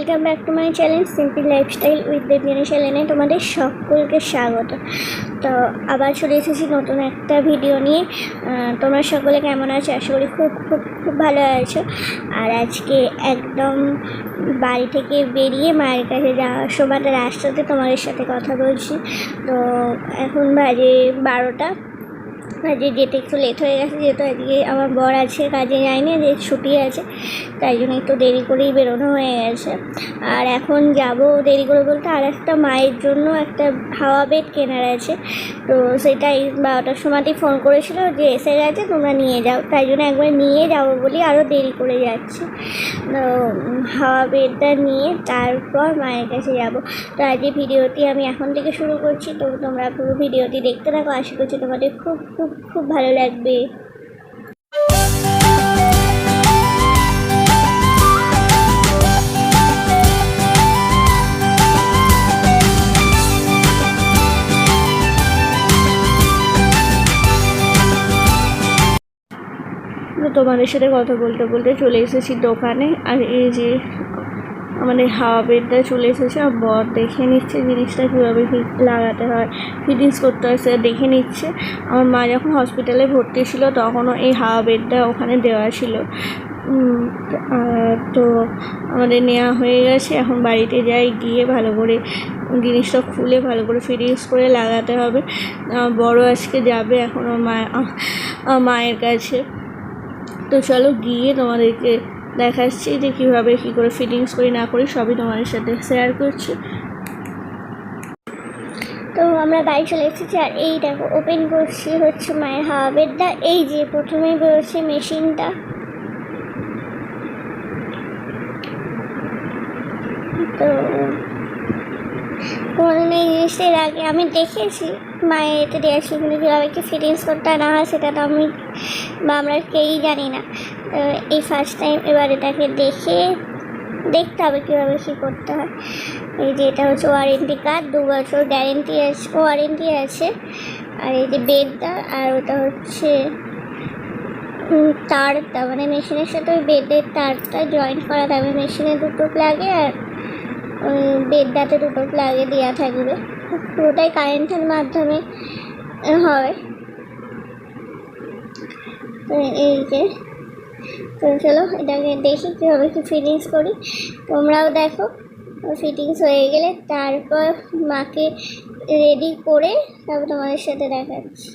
Welcome back to my channel simple lifestyle with Debjani চ্যানেলে তোমাদের সকলকে স্বাগত। তো আবার চলে এসেছি নতুন একটা ভিডিও নিয়ে। তোমরা সকলে কেমন আছো? আশা করি খুব খুব খুব ভালো আছো। আর আজকে একদম বাড়ি থেকে বেরিয়ে মায়ের কাছে যাওয়ার সময় রাস্তাতে তোমাদের সাথে কথা বলছি। তো এখন বাজে 12টা, আজকে যেতে একটু লেট হয়ে গেছে, যেহেতু আজকে আমার বর আছে, কাজে যায়নি, যে ছুটি আছে, তাই জন্য একটু দেরি করেই বেরোনো হয়ে গেছে। আর এখন যাব দেরি করে বলতে আর একটা মায়ের জন্য একটা হাওয়া বেড কেনার আছে। তো সেটাই 12টার সময়তেই ফোন করেছিল যে এসে গেছে, তোমরা নিয়ে যাও। তাই জন্য একবার নিয়ে যাবো বলি আরও দেরি করে যাচ্ছি। তো হাওয়া বেডটা নিয়ে তারপর মায়ের কাছে যাব। তো আজকে ভিডিওটি আমি এখন থেকে শুরু করছি, তো তোমরা পুরো ভিডিওটি দেখতে থাকো। আশা করছি তোমাদের খুব খুব খুব ভালো লাগবে। তোমাদের সাথে কথা বলতে বলতে চলে এসেছি দোকানে। আর এই যে আমাদের হাওয়া বেডটা চলে এসেছে, আর বর দেখে নিচ্ছে জিনিসটা কীভাবে লাগাতে হয়, ফিটিংস করতে হয়, সেটা দেখে নিচ্ছে। আমার মা যখন হসপিটালে ভর্তি ছিল তখনও এই হাওয়া বেডটা ওখানে দেওয়া ছিল। তো আমাদের নেওয়া হয়ে গেছে, এখন বাড়িতে যাই, গিয়ে ভালো করে জিনিসটা খুলে ভালো করে ফিটিংস করে লাগাতে হবে। বড় আজকে যাবে এখন মায়ের কাছে। তো চলো গিয়ে তোমাদেরকে দেখাচ্ছি যে কীভাবে কী করে ফিটিংস করি না করি, সবই তোমাদের সাথে শেয়ার করছি। তো আমরা বাড়ি চলে এসেছি, আর এই দেখো ওপেন করছি হচ্ছে মায়ের হাওয়া বেডটা। এই যে প্রথমেই বেরোচ্ছে মেশিনটা। তো কোনোদিন এই জিনিসটা এর আগে আমি দেখেছি মায়ের এতে দিয়েছি, কিন্তু কীভাবে কি ফিটিংস করতে না হয় সেটা তো আমি বা আমরা কেউই জানি না। এই ফার্স্ট টাইম এবার এটাকে দেখতে হবে কীভাবে কী করতে হয়। এই যে এটা হচ্ছে ওয়ারেন্টি কার্ড, 2 বছর গ্যারেন্টি আছে, ওয়ারেন্টি আছে। আর এই যে বেডটা, আর ওটা হচ্ছে তারটা, মানে মেশিনের সাথে ওই বেডের তারটা জয়েন্ট করা থাকবে। মেশিনে 2টো প্লাগে আর ওই বেডটাতে 2টো প্লাগে দেওয়া থাকবে। পুরোটাই কারেন্টের মাধ্যমে হয়। তো এই যে, তো চলো এটাকে দেখি কীভাবে কি ফিটিংস করি, তোমরাও দেখো। ফিটিংস হয়ে গেলে তারপর মাকে রেডি করে তারপর তোমাদের সাথে দেখাচ্ছি।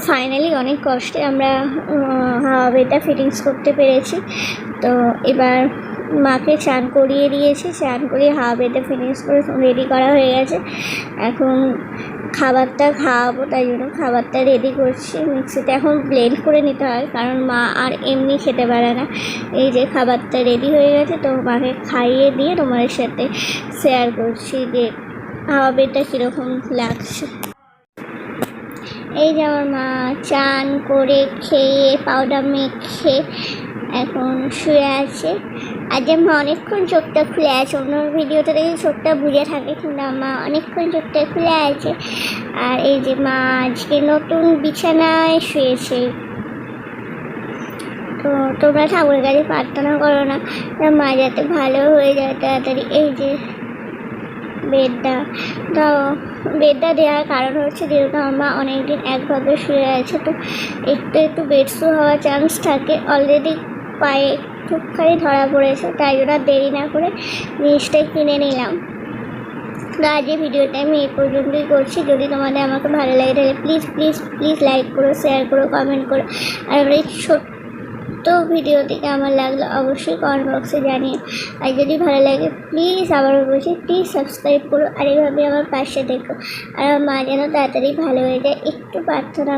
ফাইনালি অনেক কষ্টে আমরা হাওয়া বেডটা ফিটিংস করতে পেরেছি। তো এবার মাকে স্নান করিয়ে দিয়েছি, স্নান করিয়ে হাওয়া বেঁধে ফিনিশ করে রেডি করা হয়ে গেছে। এখন খাবারটা খাওয়াবো, তাই জন্য খাবারটা রেডি করছি। মিক্সিতে এখন ব্লেন্ড করে নিতে হয়, কারণ মা আর এমনি খেতে পারে না। এই যে খাবারটা রেডি হয়ে গেছে, তো মাকে খাইয়ে দিয়ে তোমাদের সাথে শেয়ার করছি যে হাওয়া বেঁধেটা কীরকম লাগছে। এই যে আমার মা চান করে খেয়ে পাউডার মেখে এখন শুয়ে আছে। আজকে মা অনেকক্ষণ চোখটা খুলে আছে, অন্য ভিডিওতে দেখি চোখটা বুঝে থাকে, কিন্তু মা অনেকক্ষণ চোখটা খুলে আছে। আর এই যে মা আজকে নতুন বিছানায় শুয়েছে। তো তোমরা ঠাকুরের কাছে প্রার্থনা করো না মা যাতে ভালো হয়ে যায় তাড়াতাড়ি। এই যে বেডটা দেওয়ার কারণ হচ্ছে যেহেতু আমার মা অনেকদিন একভাবে শুয়ে আছে, তো একটু বেড শু হওয়ার চান্স থাকে। অলরেডি পায়ে একটুখানি ধরা পড়েছে, তাই জন্য দেরি না করে জিনিসটাই কিনে নিলাম। তো আজ এই ভিডিওটা আমি এই পর্যন্তই করছি। যদি তোমাদের আমাকে ভালো লাগে তাহলে প্লিজ প্লিজ প্লিজ লাইক করো, শেয়ার করো, কমেন্ট করো। আর আমার এই ছোট্ট ভিডিওটি কেমন লাগলো অবশ্যই কমেন্ট বক্সে জানিও। আর যদি ভালো লাগে প্লিজ আবারও বলছি প্লিজ সাবস্ক্রাইব করো, আর এইভাবে আমার পাশে দেখো। আর আমার মা যেন তাড়াতাড়ি ভালো হয়ে যায় একটু প্রার্থনা